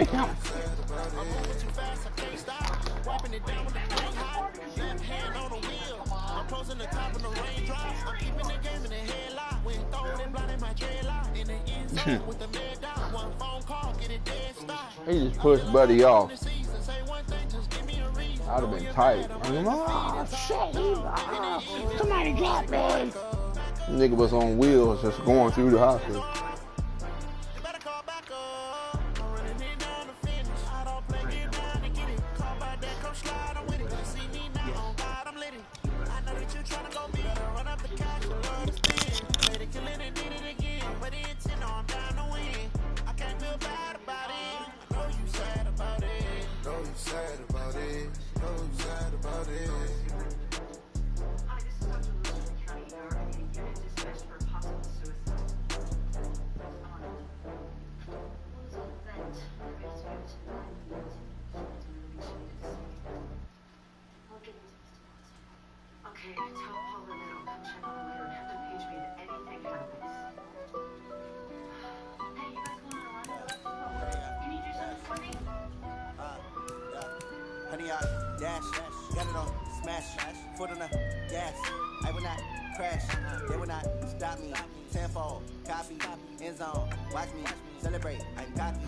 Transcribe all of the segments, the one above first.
Damn. He just pushed Buddy off. I'd have been tight. Oh, shit. Somebody got me. Nigga was on wheels just going through the hospital. Okay, tell Paula that I'll come check on her later and have them page me if anything happens. Hey, you guys going on a run? Can you do something for me? Honey, I dash, got it on smash, foot on the gas. I will not crash, they will not stop me. Tenfold, copy, end zone, watch me celebrate. I copy,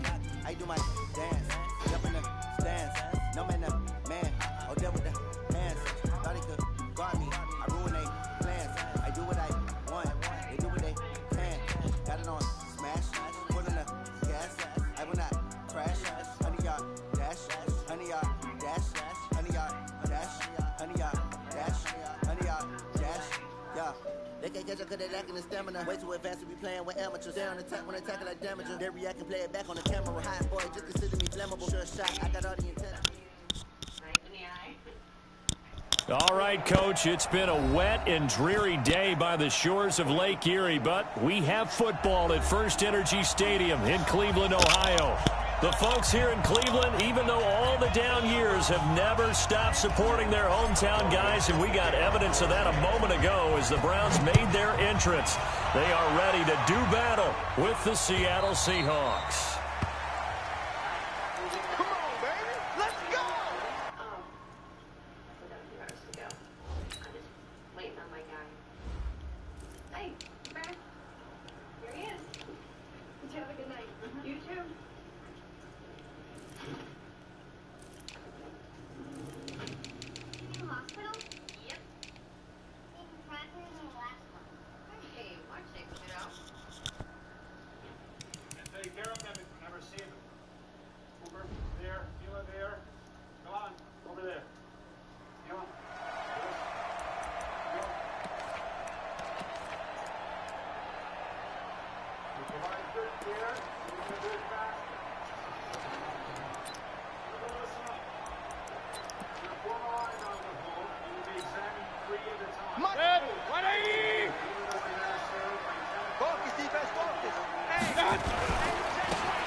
I do my dance, jump in the stands. No man, the man, oh there with the hands. Thought he could guard me, I ruin they plans. I do what I want, they do what they can. Got it on smash, foot on the gas. I will not crash, honey, y'all dash, honey, y'all dash, honey, y'all dash, honey, y'all dash, honey, y'all dash, yeah. They can't catch up cause they lacking the stamina. Way too advanced to be playing with amateurs. They're on attack when they tackle like damage. They react and play it back on the camera. Hot boy, just consider me flammable. Sure shot, I got all the intent. All right, Coach, it's been a wet and dreary day by the shores of Lake Erie, but we have football at First Energy Stadium in Cleveland, Ohio. The folks here in Cleveland, even though all the down years, have never stopped supporting their hometown guys, and we got evidence of that a moment ago as the Browns made their entrance. They are ready to do battle with the Seattle Seahawks.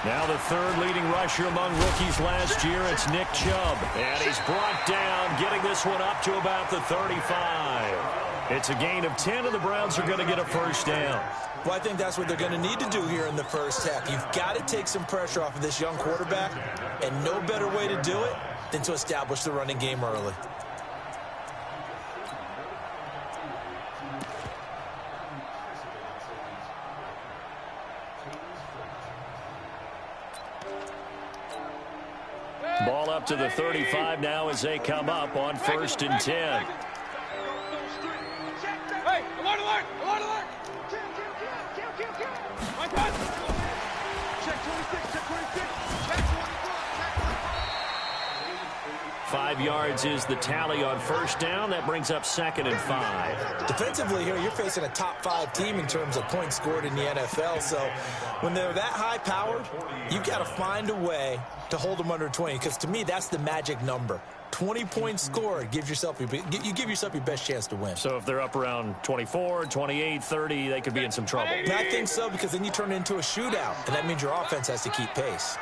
Now the third leading rusher among rookies last year, it's Nick Chubb. And he's brought down, getting this one up to about the 35. It's a gain of 10, and the Browns are going to get a first down. Well, I think that's what they're going to need to do here in the first half. You've got to take some pressure off of this young quarterback, and no better way to do it than to establish the running game early. Ball up to the 35 now as they come up on 1st and 10. Hey, alert, alert, alert, alert! My God! Check 26, check 26, check 24, check 5 yards is the tally on first down. That brings up 2nd and 5. Defensively here, you're facing a top 5 team in terms of points scored in the NFL. So when they're that high-powered, you've got to find a way to hold them under 20, because to me, that's the magic number. 20 points scored gives yourself you give yourself your best chance to win. So if they're up around 24, 28, 30, they could be in some trouble. And I think so, because then you turn it into a shootout, and that means your offense has to keep pace.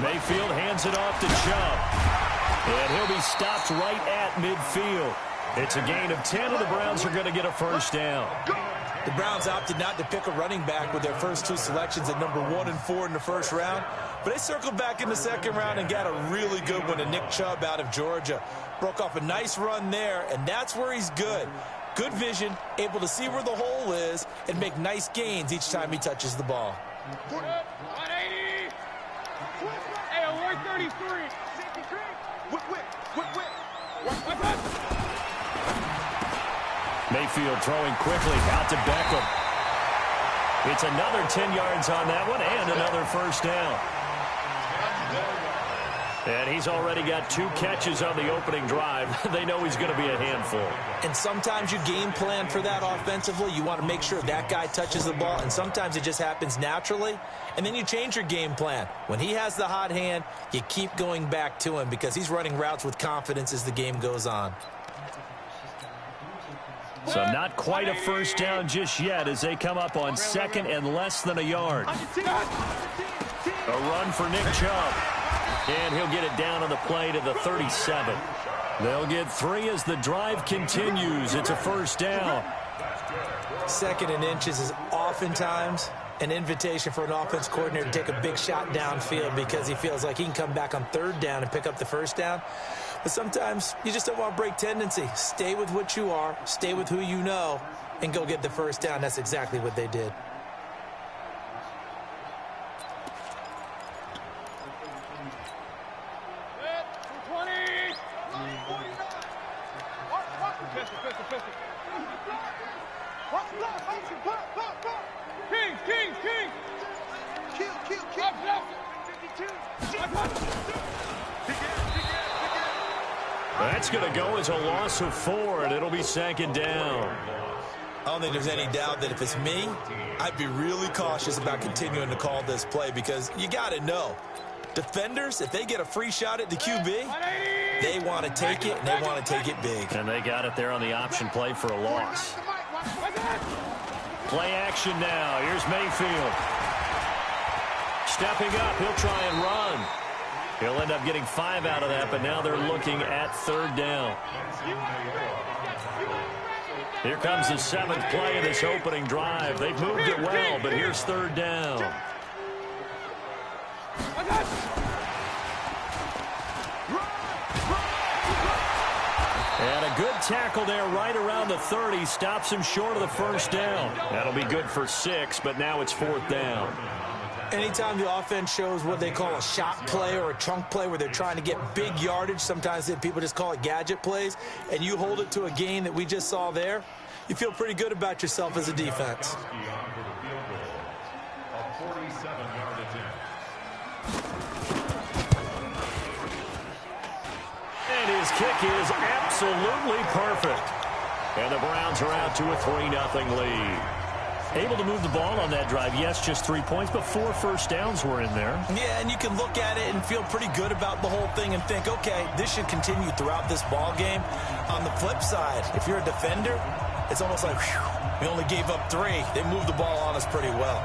Mayfield hands it off to Chubb, and he'll be stopped right at midfield. It's a gain of 10, and the Browns are going to get a first down. The Browns opted not to pick a running back with their first two selections at number 1 and 4 in the first round, but they circled back in the second round and got a really good one to Nick Chubb out of Georgia. Broke off a nice run there, and that's where he's good. Good vision, able to see where the hole is, and make nice gains each time he touches the ball. 180. Hey, 133. Whip. Mayfield throwing quickly out to Beckham. It's another 10 yards on that one and another first down. And he's already got 2 catches on the opening drive. They know he's going to be a handful. And sometimes you game plan for that offensively. You want to make sure that guy touches the ball, and sometimes it just happens naturally. And then you change your game plan. When he has the hot hand, you keep going back to him because he's running routes with confidence as the game goes on. So not quite a first down just yet as they come up on second and less than a yard. A run for Nick Chubb. And he'll get it down on the play to the 37. They'll get 3 as the drive continues. It's a first down. Second and inches is oftentimes an invitation for an offense coordinator to take a big shot downfield because he feels like he can come back on third down and pick up the first down. But sometimes you just don't want to break tendency. Stay with what you are, stay with who you know, and go get the first down. That's exactly what they did. That's going to go as a loss of 4, and it'll be second down. I don't think there's any doubt that if it's me, I'd be really cautious about continuing to call this play because you got to know. Defenders, if they get a free shot at the QB, they want to take it, and they want to take it big. And they got it there on the option play for a loss. Play action now. Here's Mayfield. Stepping up, he'll try and run. He'll end up getting 5 out of that, but now they're looking at third down. Here comes the 7th play of this opening drive. They've moved it well, but here's third down. And a good tackle there right around the 30. Stops him short of the first down. That'll be good for 6, but now it's 4th down. Anytime the offense shows what they call a shot play or a chunk play where they're trying to get big yardage, sometimes people just call it gadget plays, and you hold it to a gain that we just saw there, you feel pretty good about yourself as a defense. And his kick is absolutely perfect. And the Browns are out to a 3-0 lead. Able to move the ball on that drive. Yes, just 3 points, but 4 first downs were in there. Yeah, and you can look at it and feel pretty good about the whole thing and think, okay, this should continue throughout this ball game. On the flip side, if you're a defender, it's almost like, whew, we only gave up 3. They moved the ball on us pretty well.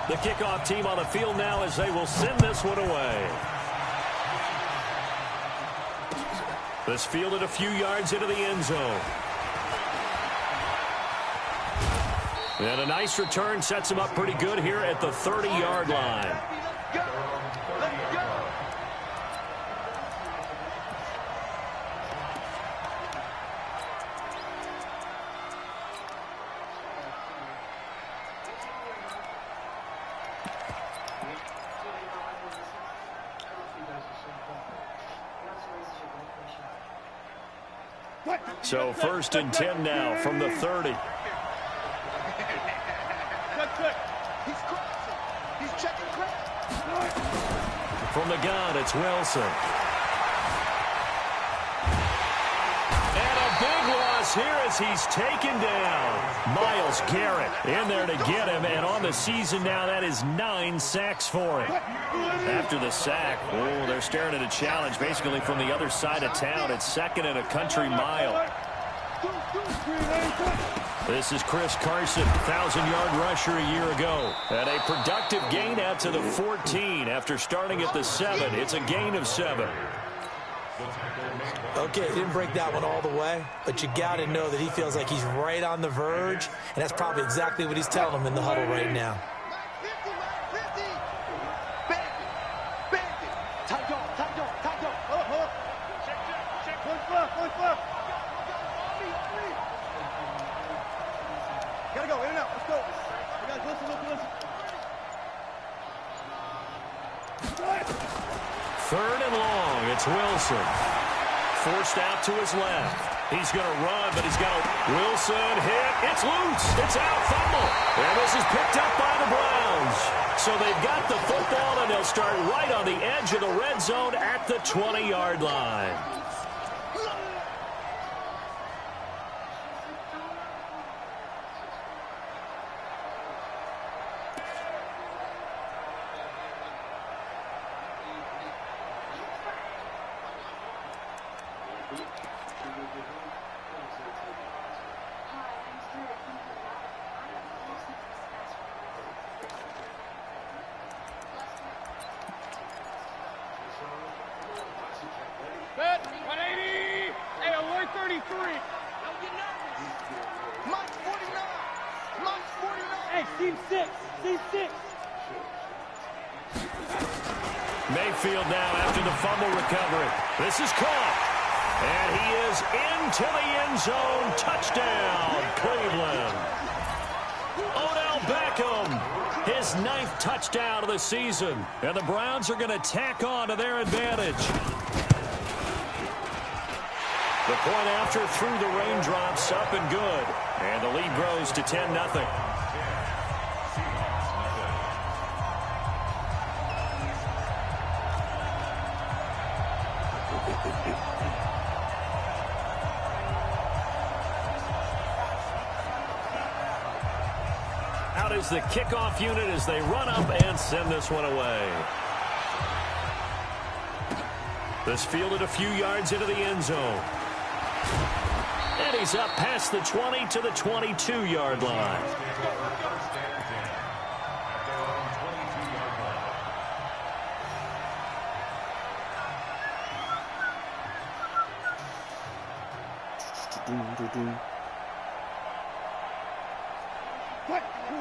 The kickoff team on the field now as they will send this one away. This fielded a few yards into the end zone. And a nice return sets him up pretty good here at the 30-yard line. So 1st and 10 now from the 30. He's crossing. He's checking crack. From the gun, it's Wilson. And a big loss here as he's taken down. Myles Garrett in there to get him, and on the season now, that is 9 sacks for him. After the sack, oh, they're staring at a challenge basically from the other side of town. It's 2nd and a country mile. This is Chris Carson, 1,000-yard rusher a year ago. And a productive gain out to the 14 after starting at the 7. It's a gain of 7. Okay, he didn't break that one all the way, but you got to know that he feels like he's right on the verge, and that's probably exactly what he's telling him in the huddle right now. Gotta go, in and out, let's go. You guys listen. Third and long, it's Wilson. Forced out to his left. He's going to run, but he's got a Wilson hit. It's loose. It's out, fumble. And this is picked up by the Browns. So they've got the football, and they'll start right on the edge of the red zone at the 20-yard line. Bet, 180. Hey, alert 33. Mike 49. Mike 49. Hey, team 6. Team 6. Mayfield now after the fumble recovery. This is caught. And he is into the end zone. Touchdown, Cleveland. Odell Beckham, his 9th touchdown of the season. And the Browns are going to tack on to their advantage. The point after through the raindrops, up and good. And the lead grows to 10-0. Out is the kickoff unit as they run up and send this one away. This fielded a few yards into the end zone. And he's up past the 20 to the 22-yard line.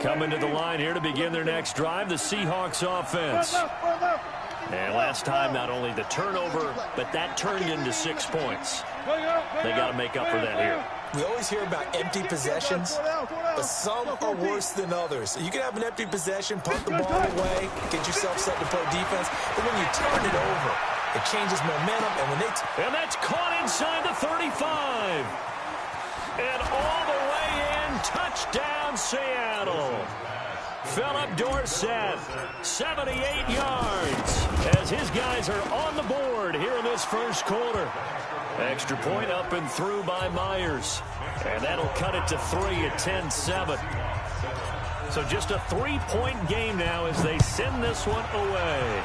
Coming to the line here to begin their next drive, the Seahawks offense. And last time, not only the turnover, but that turned into 6 points. They got to make up for that here. We always hear about empty possessions, but some are worse than others. You can have an empty possession, punt the ball away, get yourself set to play defense, but when you turn it over, it changes momentum. And that's caught inside the 35. And all the way in, touchdown Seattle. Philip Dorsett, 78 yards, as his guys are on the board here in this first quarter. Extra point up and through by Myers. And that'll cut it to 3 at 10-7. So just a 3-point game now as they send this one away.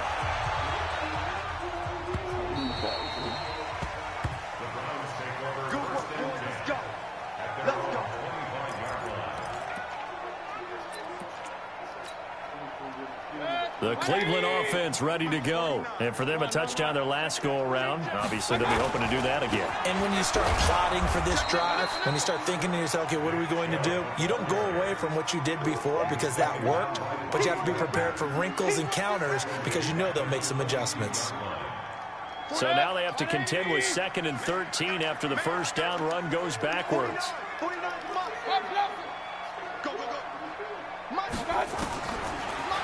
The Cleveland offense ready to go. And for them, a touchdown their last go-around. Obviously, they'll be hoping to do that again. And when you start plotting for this drive, when you start thinking to yourself, okay, what are we going to do? You don't go away from what you did before because that worked, but you have to be prepared for wrinkles and counters because you know they'll make some adjustments. So now they have to contend with 2nd and 13 after the first down run goes backwards.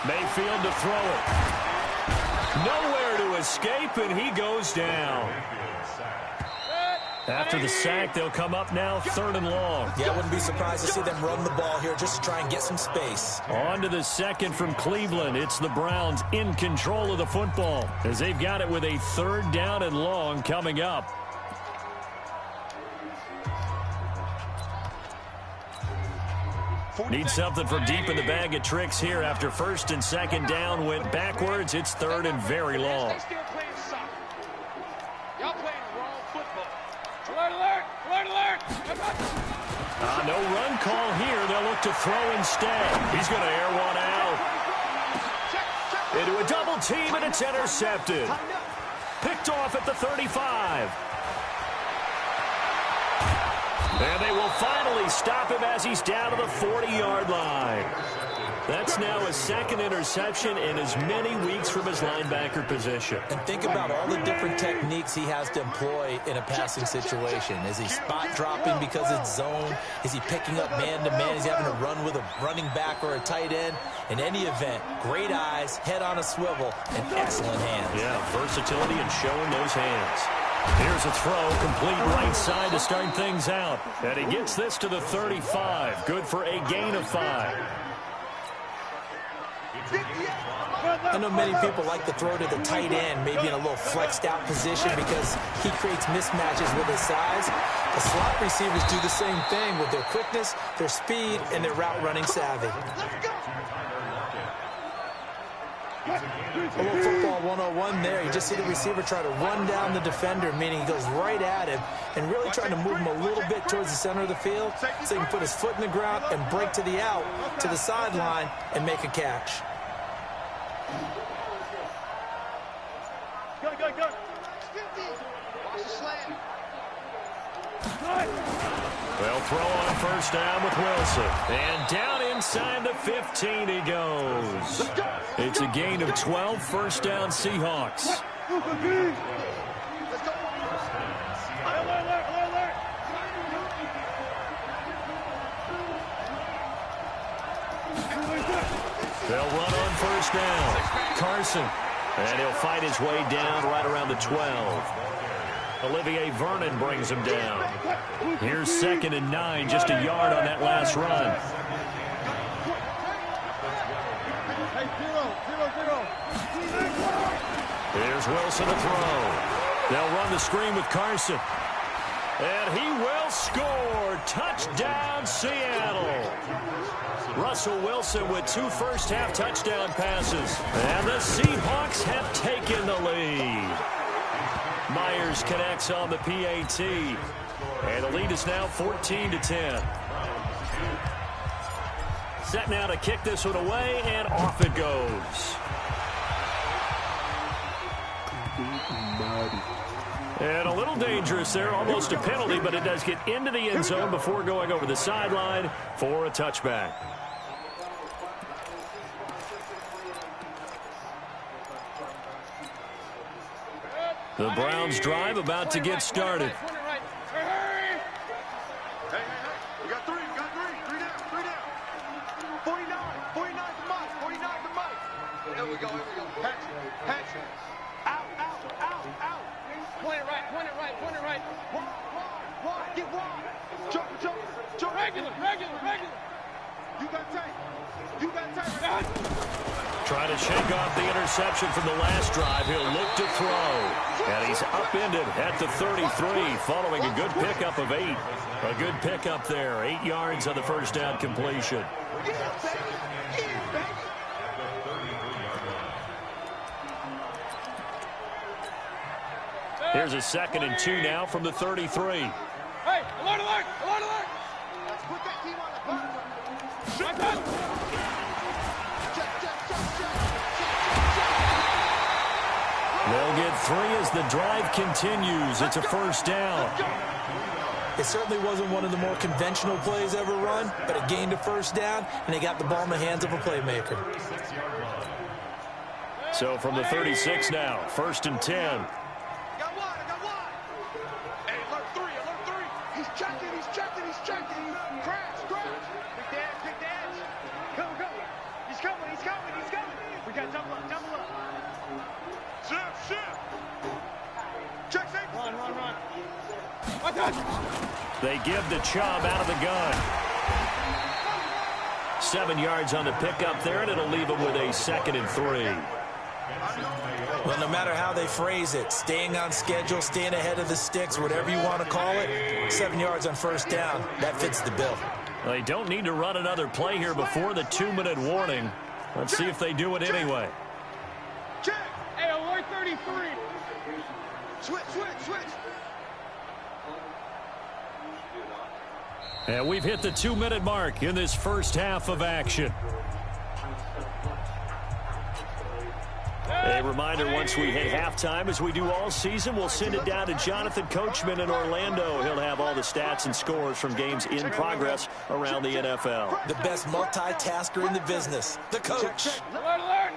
Mayfield to throw it. Nowhere to escape, and he goes down. After the sack, they'll come up now 3rd and long. Yeah, I wouldn't be surprised to see them run the ball here just to try and get some space. On to the second from Cleveland. It's the Browns in control of the football as they've got it with a 3rd down and long coming up. Need something from deep in the bag of tricks here after 1st and 2nd down went backwards. It's 3rd and very long. Y'all playing wrong football. Alert, alert, alert, alert. No run call here. They'll look to throw instead. He's going to air one out. Into a double team, and it's intercepted. Picked off at the 35. And they will finally stop him as he's down to the 40-yard line. That's now his second interception in as many weeks from his linebacker position. And think about all the different techniques he has to employ in a passing situation. Is he spot dropping because it's zone? Is he picking up man-to-man? Is he having to run with a running back or a tight end? In any event, great eyes, head on a swivel, and excellent hands. Yeah, versatility and showing those hands. Here's a throw, complete right side to start things out. And he gets this to the 35. Good for a gain of 5. I know many people like to throw to the tight end, maybe in a little flexed out position because he creates mismatches with his size. The slot receivers do the same thing with their quickness, their speed, and their route running savvy. A little football 101 there. You just see the receiver try to run down the defender, meaning he goes right at him and really trying to move him a little bit towards the center of the field so he can put his foot in the ground and break to the out, to the sideline, and make a catch. Go. Watch the slant. They'll throw on first down with Wilson. And down inside the 15 he goes. It's a gain of 12, first down Seahawks. Let's go. Alert. They'll run on first down. Carson. And he'll fight his way down right around the 12. Olivier Vernon brings him down. Here's 2nd and 9, just a yard on that last run. Here's Wilson to throw. They'll run the screen with Carson. And he will score. Touchdown, Seattle. Russell Wilson with 2 first-half touchdown passes. And the Seahawks have taken the lead. Myers connects on the PAT. And the lead is now 14-10. Set now to kick this one away, and off it goes. And a little dangerous there, almost a penalty, but it does get into the end zone before going over the sideline for a touchback. The Browns drive about to get started. Hey. We got three. Three down. 49 for Mike. Here we go. Patch. Out. Point it right. Wide. Get wide. Jump. Regular. You got tight. Trying to shake off the interception from the last drive. He'll look to throw. And he's upended at the 33 following a good pickup of 8. A good pickup there. 8 yards on the first down completion. Here's a 2nd and 2 now from the 33. Hey, alert! Let's put that team on the button. They'll get 3 as the drive continues. It's a first down. It certainly wasn't one of the more conventional plays ever run, but it gained a first down, and they got the ball in the hands of a playmaker. So from the 36 now, 1st and 10. I got wide. Hey, alert 3. He's checking. Crash. Big dash. Go. He's coming. We got double up. Shift. Check safe. Run. They give the Chubb out of the gun. 7 yards on the pickup there, and it'll leave them with a 2nd and 3. Well, no matter how they phrase it, staying on schedule, staying ahead of the sticks, whatever you want to call it, 7 yards on first down, that fits the bill. They don't need to run another play here before the 2-minute warning. Let's see if they do it anyway. Check. Hey, alert 33. Switch. And we've hit the 2-minute mark in this first half of action. A reminder, once we hit halftime, as we do all season, we'll send it down to Jonathan Coachman in Orlando. He'll have all the stats and scores from games in progress around the NFL. The best multitasker in the business, the coach. Alert!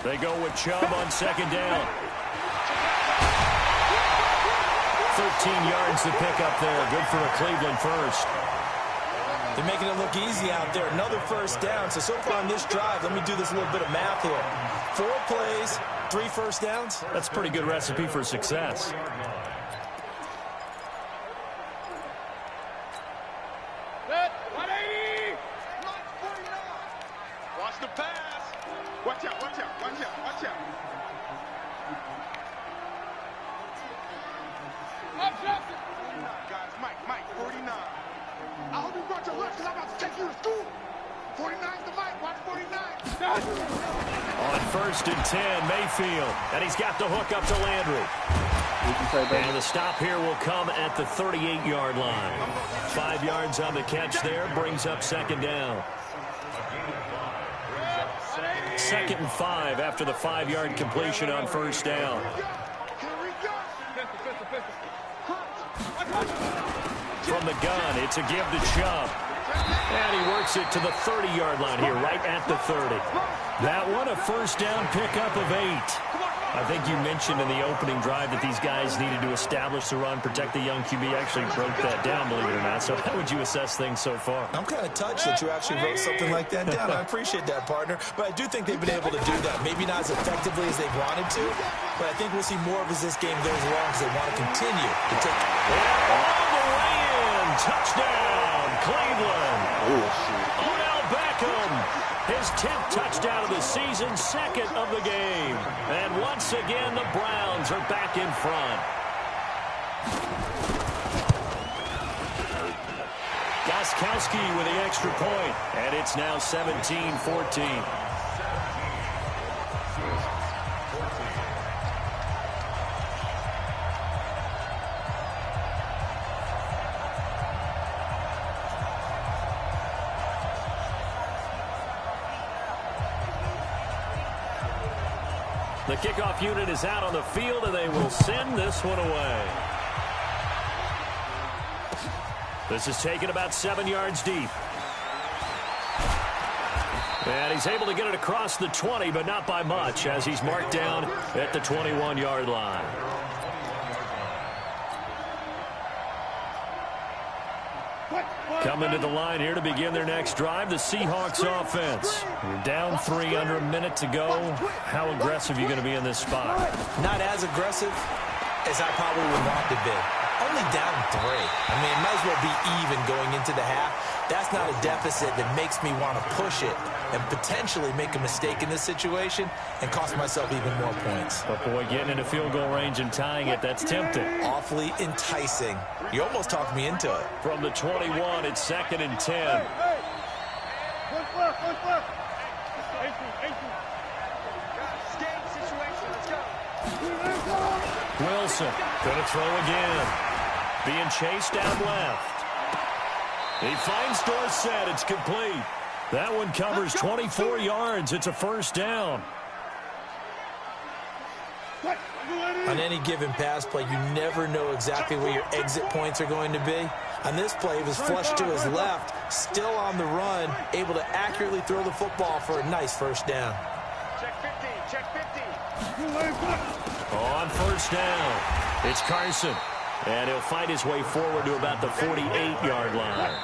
They go with Chubb on second down. 13 yards to pick up there. Good for a Cleveland first. They're making it look easy out there. Another first down. So far on this drive, let me do this little bit of math here. 4 plays, 3 first downs. That's a pretty good recipe for success. Set. 180. Watch the pass. Watch out. Up, Johnson. Guys, Mike, 49. I hope you brought your lunch because I'm about to take you to school. 49's the mic. Watch 49. On first and 10, Mayfield. And he's got the hook up to Landry. And the stop here will come at the 38-yard line. 5 yards on the catch there. Brings up second down. 2nd and 5 after the 5-yard completion on first down. From the gun, it's a give to Chubb. And he works it to the 30-yard line here, right at the 30. That one, a first down pickup of 8. I think you mentioned in the opening drive that these guys needed to establish the run, protect the young QB. Actually broke that down, believe it or not. So how would you assess things so far? I'm kind of touched that you actually wrote something like that down. I appreciate that, partner. But I do think they've been able to do that. Maybe not as effectively as they wanted to, but I think we'll see more of as this game goes along because they want to continue to take all the way in. Touchdown, Cleveland. Oh, shit. Odell Beckham. His 10th touchdown of the season, 2nd of the game. And once again, the Browns are back in front. Gostkowski with the extra point, and it's now 17-14. The kickoff unit is out on the field, and they will send this one away. This is taken about 7 yards deep. And he's able to get it across the 20, but not by much, as he's marked down at the 21-yard line. Coming to the line here to begin their next drive, the Seahawks offense. You're down 3 under a minute to go. How aggressive are you going to be in this spot? Not as aggressive as I probably would want to be. Only down 3. I mean, it might as well be even going into the half. That's not a deficit that makes me want to push it and potentially make a mistake in this situation and cost myself even more points. But, boy, getting into field goal range and tying it, that's tempting. Awfully enticing. You almost talked me into it. From the 21, it's 2nd and 10. What's left? Skate situation. Let's go. Wilson going to throw again. Being chased down left. He finds Dorsett. It's complete. That one covers 24 yards. It's a first down. On any given pass play, you never know exactly where your exit points are going to be. On this play, he was flushed to his left, still on the run, able to accurately throw the football for a nice first down. Check 50. On first down, it's Carson. And he'll fight his way forward to about the 48-yard line.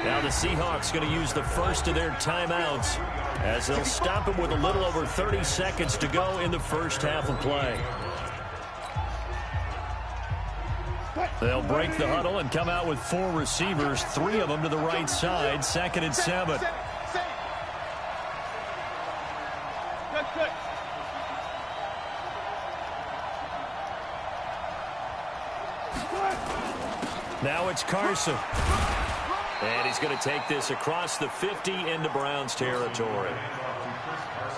Now the Seahawks going to use the first of their timeouts as they'll stop him with a little over 30 seconds to go in the first half of play. They'll break the huddle and come out with 4 receivers, 3 of them to the right side, 2nd and 7. Now it's Carson. And he's going to take this across the 50 into Browns territory.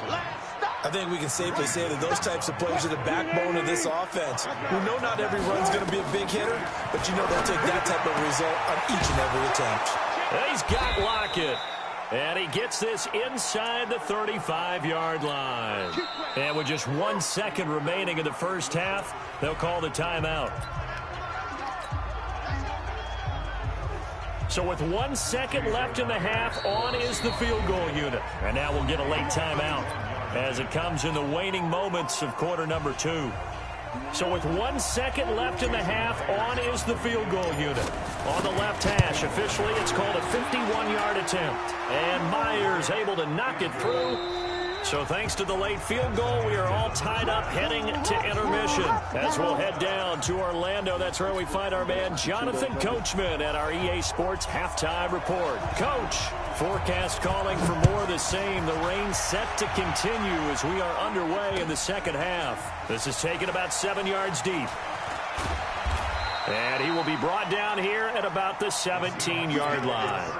I think we can safely say that those types of plays are the backbone of this offense. We know not every run's going to be a big hitter, but you know they'll take that type of result on each and every attempt. He's got Lockett. And he gets this inside the 35-yard line. And with just 1 second remaining in the first half, they'll call the timeout. So with 1 second left in the half, on is the field goal unit. And now we'll get a late timeout as it comes in the waning moments of quarter number 2. So with 1 second left in the half, on is the field goal unit. On the left hash, officially it's called a 51-yard attempt. And Myers able to knock it through. So thanks to the late field goal, we are all tied up heading to intermission. As we'll head down to Orlando, that's where we find our man Jonathan Coachman at our EA Sports Halftime Report. Coach, forecast calling for more of the same. The rain set to continue as we are underway in the second half. This is taken about 7 yards deep. And he will be brought down here at about the 17-yard line.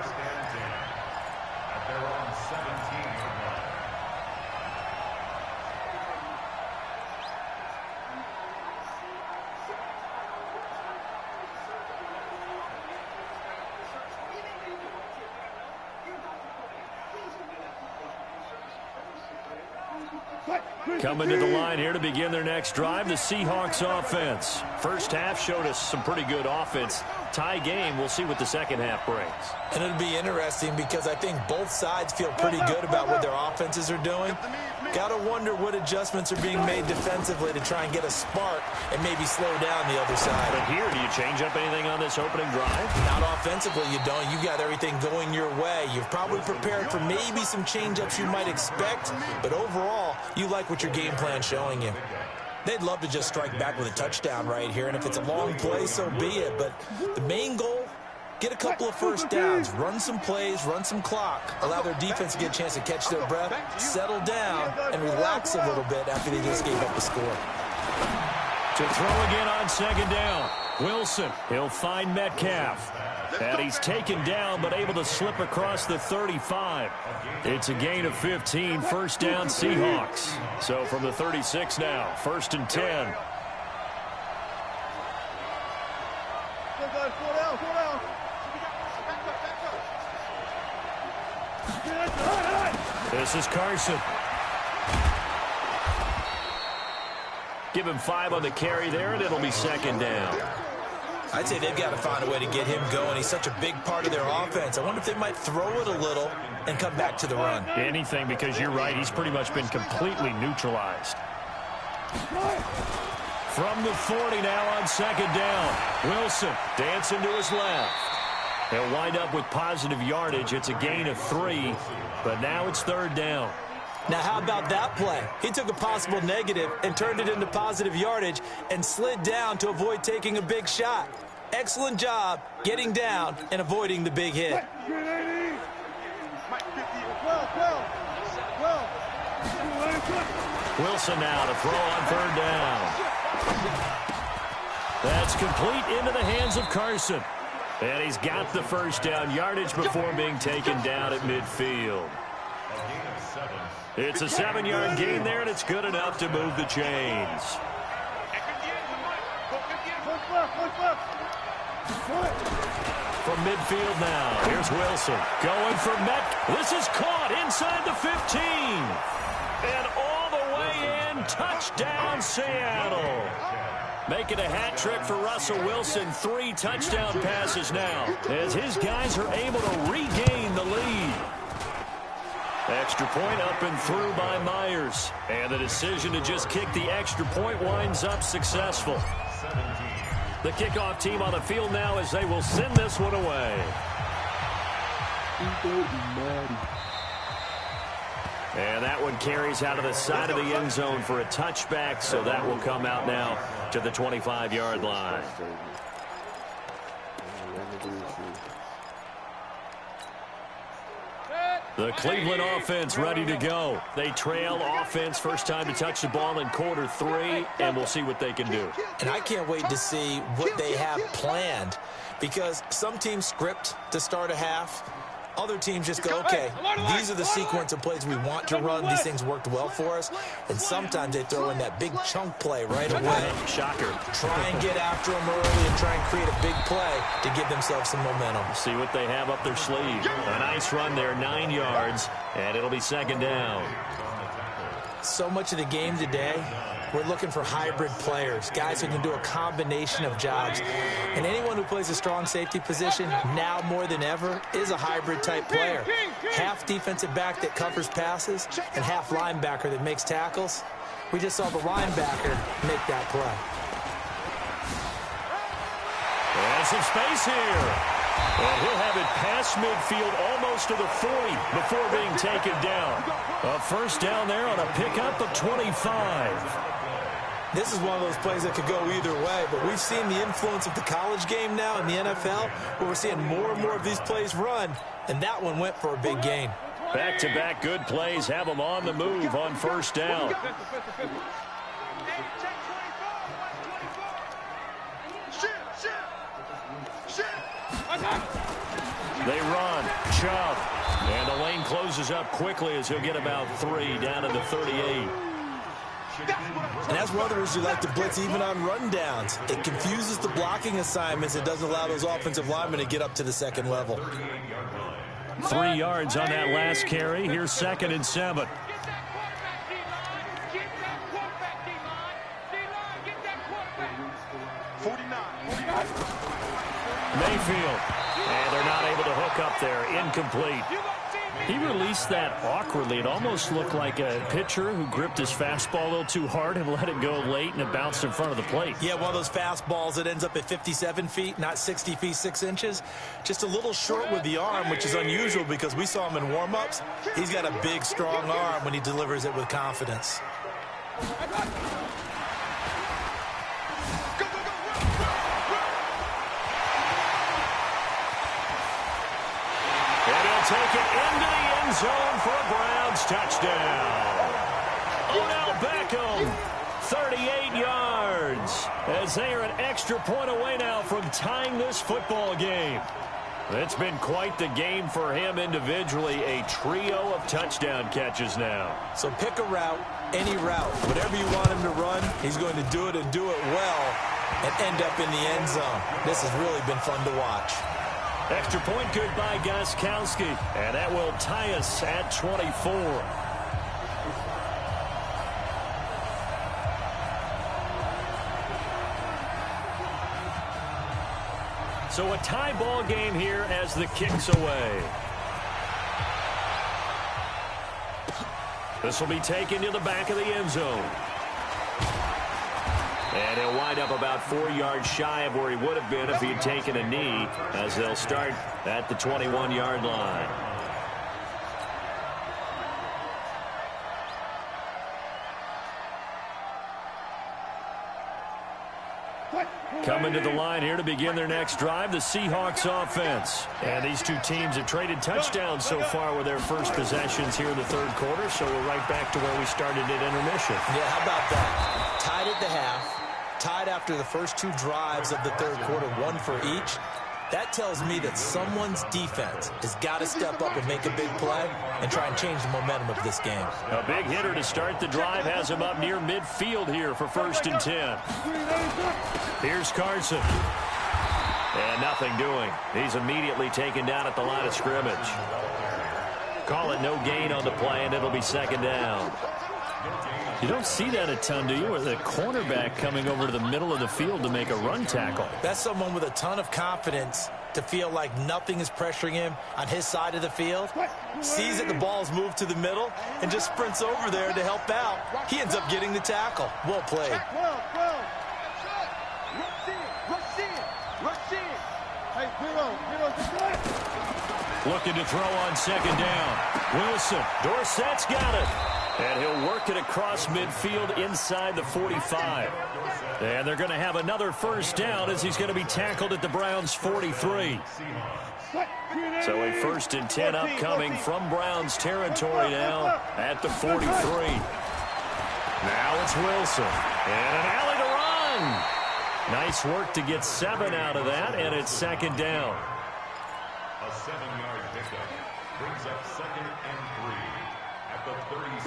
Coming to the line here to begin their next drive, the Seahawks offense. First half showed us some pretty good offense. Tie game, we'll see what the second half brings. And it'll be interesting because I think both sides feel pretty good about what their offenses are doing. Got to wonder what adjustments are being made defensively to try and get a spark and maybe slow down the other side. But here, do you change up anything on this opening drive? Not offensively, you don't. You got everything going your way. You've probably prepared for maybe some change-ups you might expect, but overall, you like what your game plan's showing you. They'd love to just strike back with a touchdown right here, and if it's a long play, so be it. But the main goal, get a couple of first downs, run some plays, run some clock, allow their defense to get a chance to catch their breath, settle down, and relax a little bit after they just gave up the score. To throw again on second down. Wilson, he'll find Metcalf. And he's taken down, but able to slip across the 35. It's a gain of 15, first down Seahawks. So from the 36 now, 1st and 10. This is Carson. Give him 5 on the carry there, and it'll be second down. I'd say they've got to find a way to get him going. He's such a big part of their offense. I wonder if they might throw it a little and come back to the run. Anything, because you're right. He's pretty much been completely neutralized. From the 40 now on second down. Wilson dancing to his left. He'll wind up with positive yardage. It's a gain of 3, but now it's third down. Now, how about that play? He took a possible negative and turned it into positive yardage and slid down to avoid taking a big shot. Excellent job getting down and avoiding the big hit. Wilson now to throw on third down. That's complete into the hands of Carson. And he's got the first down yardage before being taken down at midfield. It's a 7-yard gain there, and it's good enough to move the chains. From midfield now, here's Wilson. Going for Metcalf. This is caught inside the 15. And all the way in, touchdown Seattle. Making a hat trick for Russell Wilson. 3 touchdown passes now as his guys are able to regain the lead. Extra point up and through by Myers. And the decision to just kick the extra point winds up successful. The kickoff team on the field now as they will send this one away. And that one carries out of the side of the end zone for a touchback, so that will come out now to the 25-yard line. The Cleveland offense ready to go. They trail offense, first time to touch the ball in quarter 3, and we'll see what they can do. And I can't wait to see what they have planned, because some teams script to start a half. Other teams just go, okay, these are the sequence of plays we want to run. These things worked well for us. And sometimes they throw in that big chunk play right away. Shocker. Try and get after them early and try and create a big play to give themselves some momentum. See what they have up their sleeve. A nice run there, 9 yards, and it'll be second down. So much of the game today, we're looking for hybrid players, guys who can do a combination of jobs. And anyone who plays a strong safety position, now more than ever, is a hybrid-type player. Half defensive back that covers passes and half linebacker that makes tackles. We just saw the linebacker make that play. And some space here. And he'll have it past midfield almost to the 40 before being taken down. A first down there on a pickup of 25. This is one of those plays that could go either way, but we've seen the influence of the college game now in the NFL, where we're seeing more and more of these plays run, and that one went for a big gain. Back-to-back good plays have them on the move on first down. They run, Chubb, and the lane closes up quickly as he'll get about 3 down to the 38. And that's one of the reasons you like to blitz even on rundowns. It confuses the blocking assignments. It doesn't allow those offensive linemen to get up to the second level. 3 yards on that last carry. Here's 2nd and 7. Mayfield. And they're not able to hook up there. Incomplete. He released that awkwardly. It almost looked like a pitcher who gripped his fastball a little too hard and let it go late, and it bounced in front of the plate. Yeah, one of those fastballs that ends up at 57 feet, not 60 feet 6 inches. Just a little short with the arm, which is unusual because we saw him in warm-ups. He's got a big, strong arm when he delivers it with confidence. Take it into the end zone for a Browns touchdown. Odell Beckham, 38 yards, as they are an extra point away now from tying this football game. It's been quite the game for him individually, a trio of touchdown catches now. So pick a route, any route, whatever you want him to run, he's going to do it and do it well and end up in the end zone. This has really been fun to watch. Extra point good by Gostkowski, and that will tie us at 24. So a tie ball game here as the kick's away. This will be taken to the back of the end zone. And he'll wind up about 4 yards shy of where he would have been if he had taken a knee, as they'll start at the 21-yard line. Coming to the line here to begin their next drive, the Seahawks offense. And these two teams have traded touchdowns so far with their first possessions here in the third quarter, so we're right back to where we started at intermission. Yeah, how about that? Tied at the half, tied after the first 2 drives of the third quarter, 1 for each. That tells me that someone's defense has got to step up and make a big play and try and change the momentum of this game. A big hitter to start the drive has him up near midfield here for 1st and 10. Here's Carson. And nothing doing. He's immediately taken down at the line of scrimmage. Call it no gain on the play, and it'll be 2nd down. You don't see that a ton, do you? Or the cornerback coming over to the middle of the field to make a run tackle. That's someone with a ton of confidence to feel like nothing is pressuring him on his side of the field. Sees that the ball's moved to the middle and just sprints over there to help out. He ends up getting the tackle. Well played. Looking to throw on 2nd down. Wilson. Dorsett's got it. And he'll work it across midfield inside the 45. And they're going to have another first down as he's going to be tackled at the Browns' 43. So a 1st and 10 upcoming from Browns territory now at the 43. Now it's Wilson. And an alley to run. Nice work to get 7 out of that, and it's 2nd down. A 7-yard pickup.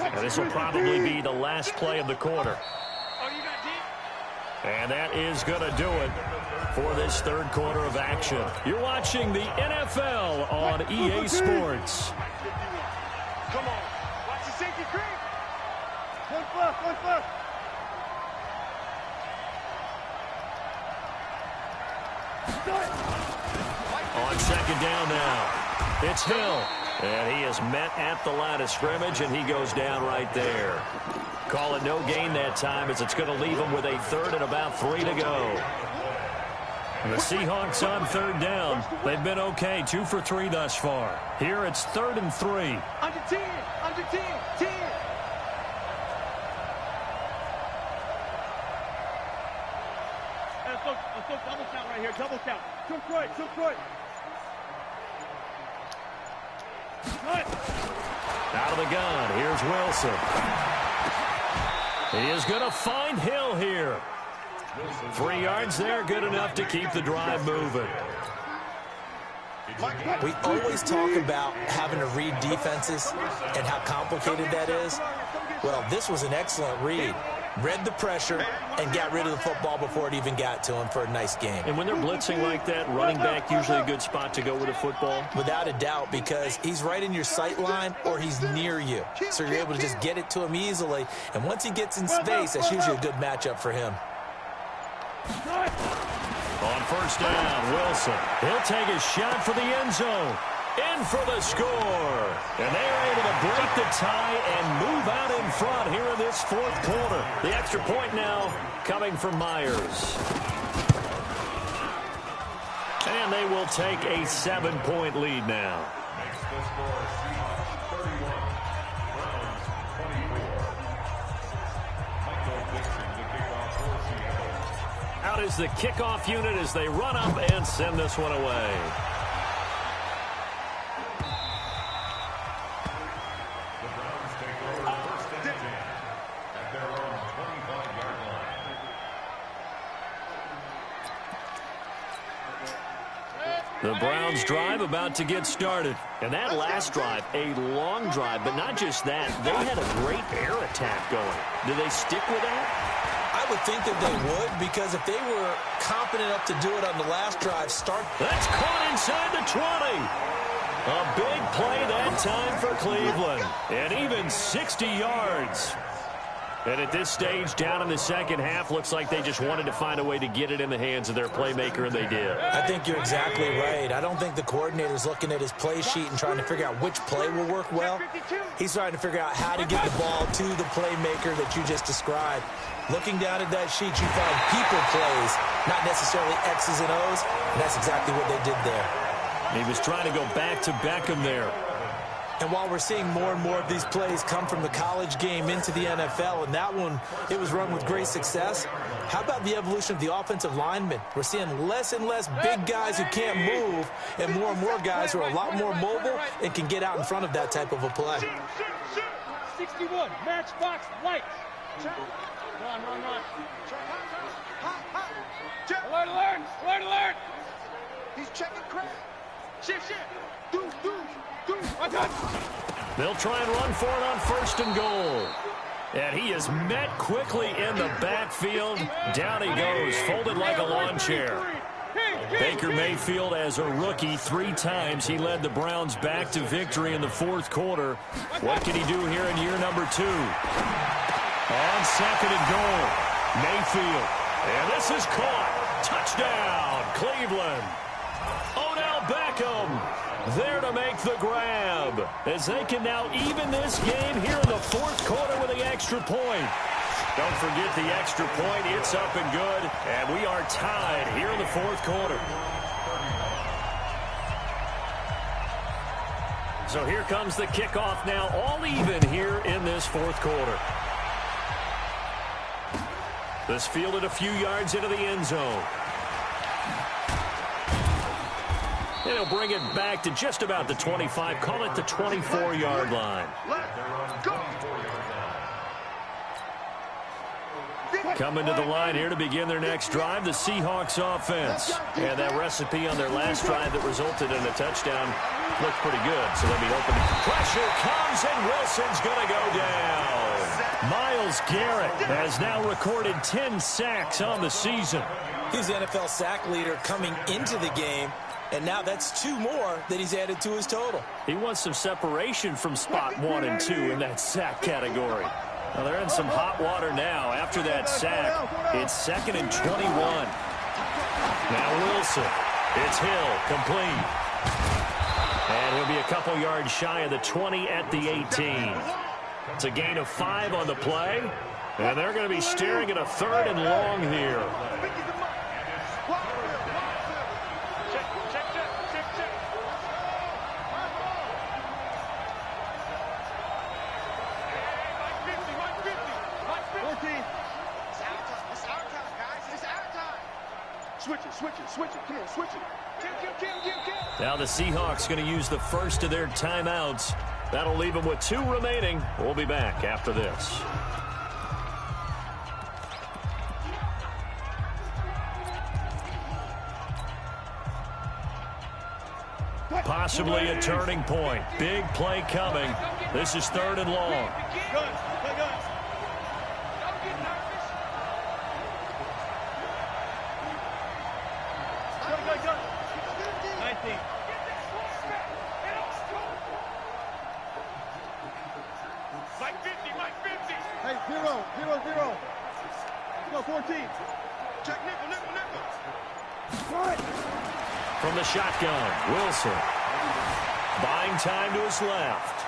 And this will probably be the last play of the quarter. And that is going to do it for this third quarter of action. You're watching the NFL on EA Sports. Come on. Watch the safety creep. One foot. On second down now, it's Hill. And he is met at the line of scrimmage, and he goes down right there. Call it no gain that time, as it's going to leave him with a third and about 3 to go. And the Seahawks on third down. They've been okay, 2 for 3 thus far. Here it's 3rd and 3. Under 10. Let's go double count right here. Double count. Took right. Out of the gun, here's Wilson. He is going to find Hill here. 3 yards there, good enough to keep the drive moving. We always talk about having to read defenses and how complicated that is. Well, this was an excellent read. Read the pressure and got rid of the football before it even got to him for a nice game. And when they're blitzing like that, running back usually a good spot to go with a football? Without a doubt, because he's right in your sight line or he's near you. So you're able to just get it to him easily. And once he gets in space, that's usually a good matchup for him. On first down, Wilson. He'll take a shot for the end zone. In for the score. And they are able to break the tie and move out in front here in this fourth quarter. The extra point now coming from Myers. And they will take a 7-point lead now. Out is the kickoff unit as they run up and send this one away. The Browns drive about to get started. And that last drive, a long drive, but not just that. They had a great air attack going. Do they stick with that? I would think that they would, because if they were confident enough to do it on the last drive, That's caught inside the 20. A big play that time for Cleveland. And even 60 yards. And at this stage, down in the second half, looks like they just wanted to find a way to get it in the hands of their playmaker, and they did. I think you're exactly right. I don't think the coordinator's looking at his play sheet and trying to figure out which play will work well. He's trying to figure out how to get the ball to the playmaker that you just described. Looking down at that sheet, you find people plays, not necessarily X's and O's, and that's exactly what they did there. He was trying to go back to Beckham there. And while we're seeing more and more of these plays come from the college game into the NFL, and that one, it was run with great success, how about the evolution of the offensive linemen? We're seeing less and less big guys who can't move, and more guys who are a lot more mobile and can get out in front of that type of a play. 61, matchbox, lights. Run. Alert. He's checking crap. Shift. Do. They'll try and run for it on first and goal. And he is met quickly in the backfield. Down he goes, folded like a lawn chair. Baker Mayfield, as a rookie, 3 times he led the Browns back to victory in the fourth quarter. What can he do here in year number 2? On second and goal, Mayfield. And this is caught. Touchdown, Cleveland. Odell Beckham there to make the grab, as they can now even this game here in the fourth quarter with the extra point. Don't forget the extra point. It's up and good, and we are tied here in the fourth quarter. So here comes the kickoff now, all even here in this fourth quarter. This fielded a few yards into the end zone. And he'll bring it back to just about the 25. Call it the 24-yard line. Coming to the line here to begin their next drive, the Seahawks offense. And that recipe on their last drive that resulted in a touchdown looks pretty good, so they'll be open. Pressure comes, and Wilson's going to go down. Myles Garrett has now recorded 10 sacks on the season. He's the NFL sack leader coming into the game, and now that's 2 more that he's added to his total. He wants some separation from spot 1 and 2 in that sack category. Well, they're in some hot water now after that sack. It's 2nd and 21. Now Wilson. It's Hill, complete. And he'll be a couple yards shy of the 20 at the 18. It's a gain of 5 on the play. And they're going to be staring at a 3rd and long here. Switch it. Come on, switch it. Now the Seahawks going to use the first of their timeouts. That'll leave them with 2 remaining. We'll be back after this. Possibly a turning point. Big play coming. This is 3rd and long. Hey, 0. Go 14. Check nickel. From the shotgun, Wilson. Buying time to his left.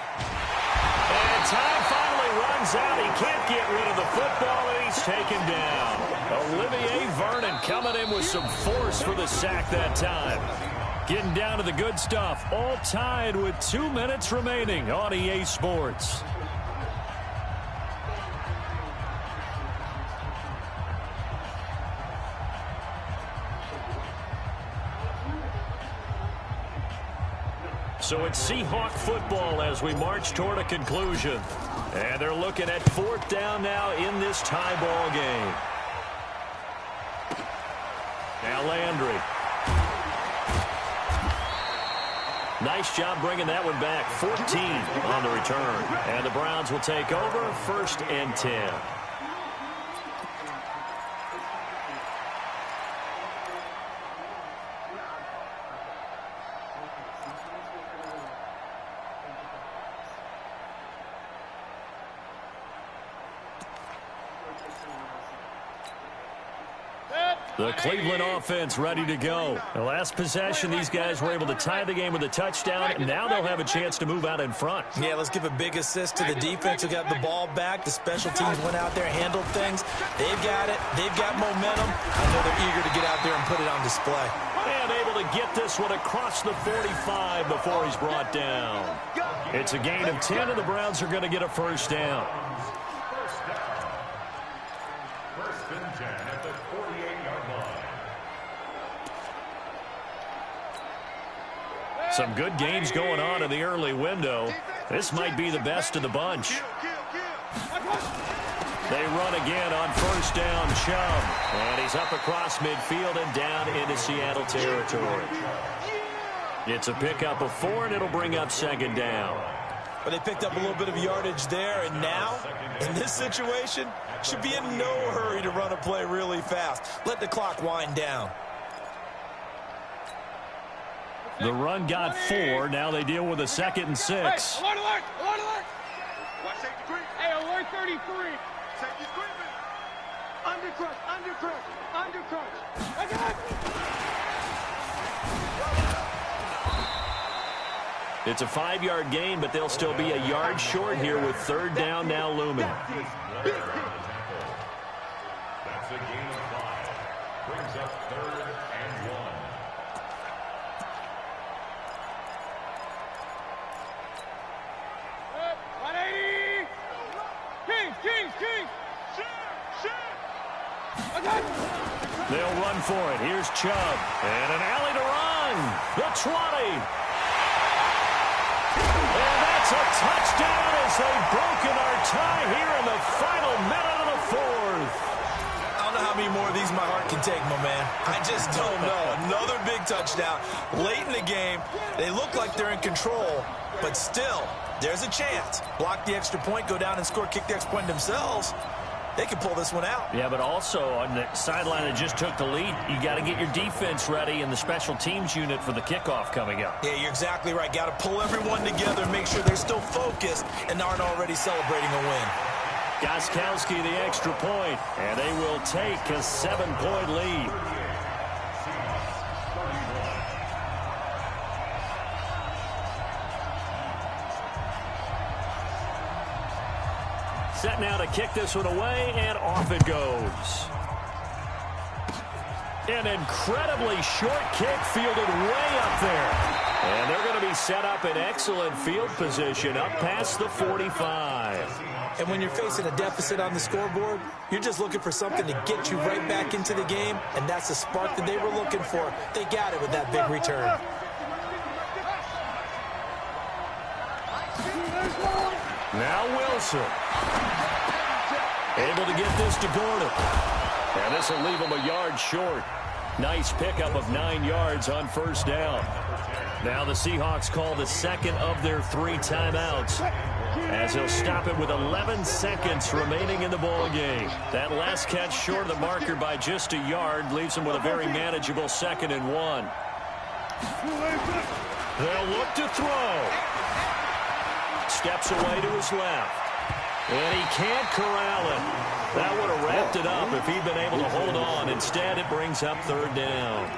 And time finally runs out. He can't get rid of the football, and he's taken down. Olivier Vernon coming in with some force for the sack that time. Getting down to the good stuff. All tied with 2 minutes remaining on EA Sports. So it's Seahawk football as we march toward a conclusion. And they're looking at 4th down now in this tie ball game. Now Landry. Nice job bringing that one back. 14 on the return. And the Browns will take over 1st and 10. The Cleveland offense ready to go. The last possession, these guys were able to tie the game with a touchdown, and now they'll have a chance to move out in front. Yeah, let's give a big assist to the defense who got the ball back. The special teams went out there, handled things. They've got it. They've got momentum. I know they're eager to get out there and put it on display. And able to get this one across the 45 before he's brought down. It's a gain of 10, and the Browns are going to get a 1st down. Some good games going on in the early window. This might be the best of the bunch. They run again on 1st down, Chubb. And he's up across midfield and down into Seattle territory. It's a pickup of 4, and it'll bring up 2nd down. But they picked up a little bit of yardage there, and now, in this situation, should be in no hurry to run a play really fast. Let the clock wind down. The run got 4. Now they deal with a 2nd and 6. Hey, alert! Watch safety creep. Hey, alert 33. Safety's creeping. Undercrush. I got it. It's a 5-yard gain, but they'll still be a yard short here with 3rd down now looming. That's a gain of 5. Brings up 3rd and 1. They'll run for it. Here's Chubb. And an alley to run. The 20. And that's a touchdown as they've broken our tie here in the final minute of the 4th. don't know how many more of these my heart can take, my man. I just don't know. Another big touchdown late in the game. They look like they're in control, but still, there's a chance. Block the extra point, go down and score, kick the extra point themselves. They can pull this one out. Yeah, but also on the sideline that just took the lead, you got to get your defense ready and the special teams unit for the kickoff coming up. Yeah, you're exactly right. Got to pull everyone together and make sure they're still focused and aren't already celebrating a win. Gostkowski the extra point, and they will take a 7-point lead. Set now to kick this one away, and off it goes. An incredibly short kick fielded way up there. And they're going to be set up in excellent field position up past the 45. And when you're facing a deficit on the scoreboard, you're just looking for something to get you right back into the game, and that's the spark that they were looking for. They got it with that big return. Now Wilson. Able to get this to Gordon. And this will leave him a yard short. Nice pickup of 9 yards on first down. Now the Seahawks call the second of their 3 timeouts, as they'll stop it with 11 seconds remaining in the ball game. That last catch short of the marker by just a yard leaves them with a very manageable 2nd and 1. They'll look to throw. Steps away to his left. And he can't corral it. That would have wrapped it up if he'd been able to hold on. Instead, it brings up 3rd down.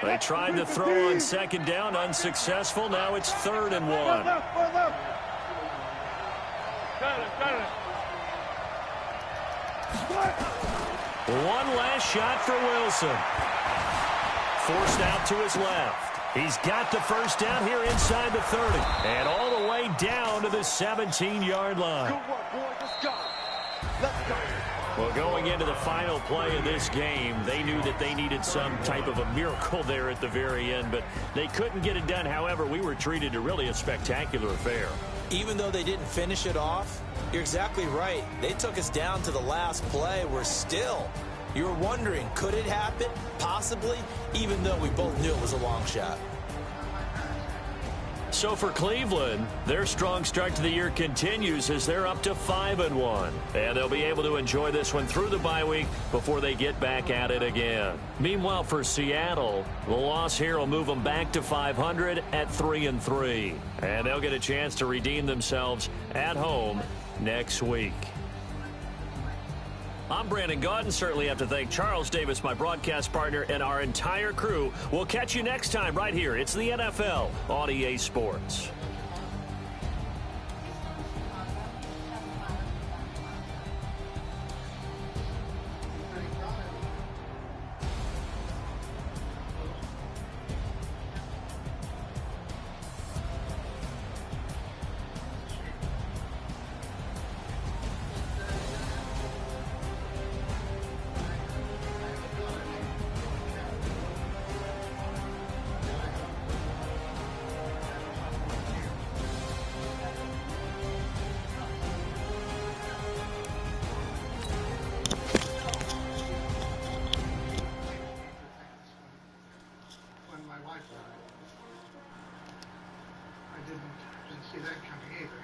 They tried to throw on 2nd down, unsuccessful. Now it's 3rd and 1. One last shot for Wilson. Forced out to his left. He's got the first down here inside the 30. And all the way down to the 17-yard line. Good work, boys. Let's go. Let's go. Well, going into the final play of this game, they knew that they needed some type of a miracle there at the very end, but they couldn't get it done. However, we were treated to really a spectacular affair. Even though they didn't finish it off, you're exactly right. They took us down to the last play. We're still, you were wondering, could it happen? Possibly, even though we both knew it was a long shot. So for Cleveland, their strong start to the year continues as they're up to 5-1. And they'll be able to enjoy this one through the bye week before they get back at it again. Meanwhile, for Seattle, the loss here will move them back to 500 at 3-3. And they'll get a chance to redeem themselves at home next week. I'm Brandon Gaudin. Certainly have to thank Charles Davis, my broadcast partner, and our entire crew. We'll catch you next time right here. It's the NFL on EA Sports. When my wife died, I didn't see that coming either.